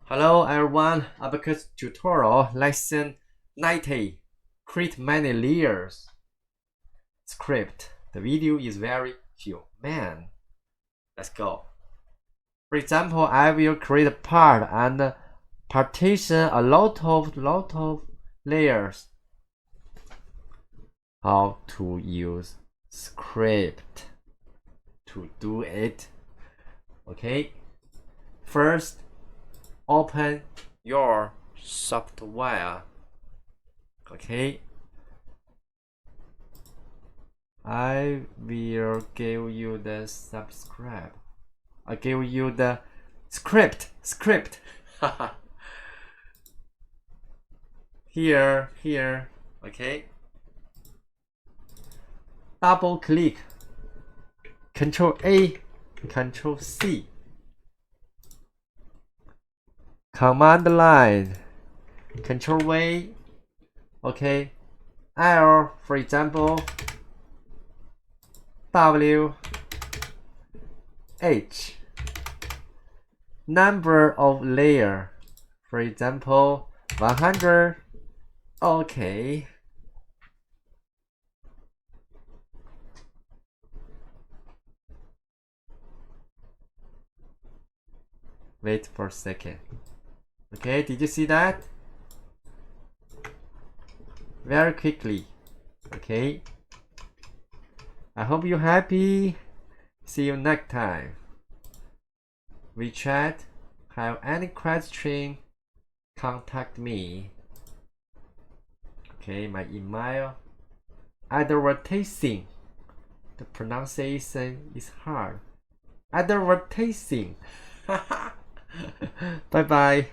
Hello everyone, Abaqus tutorial lesson 90. Create many layers. Script. The video is very human. Let's go. For example, I will create a part and partition a lot of layers. How to use script to do it. Okay. First, open your software. Okay, I will give you the subscribe. I give you the script. here. Okay, double click, Control A, Control C. Command line, Control V, okay, L, for example, W, H, number of layer, for example, 100, okay. Wait for a second. Okay, did you see that? Very quickly. Okay. I hope you're happy. See you next time. WeChat. Have any question? Contact me. Okay, my email. Advertising. The pronunciation is hard. Advertising. Bye bye.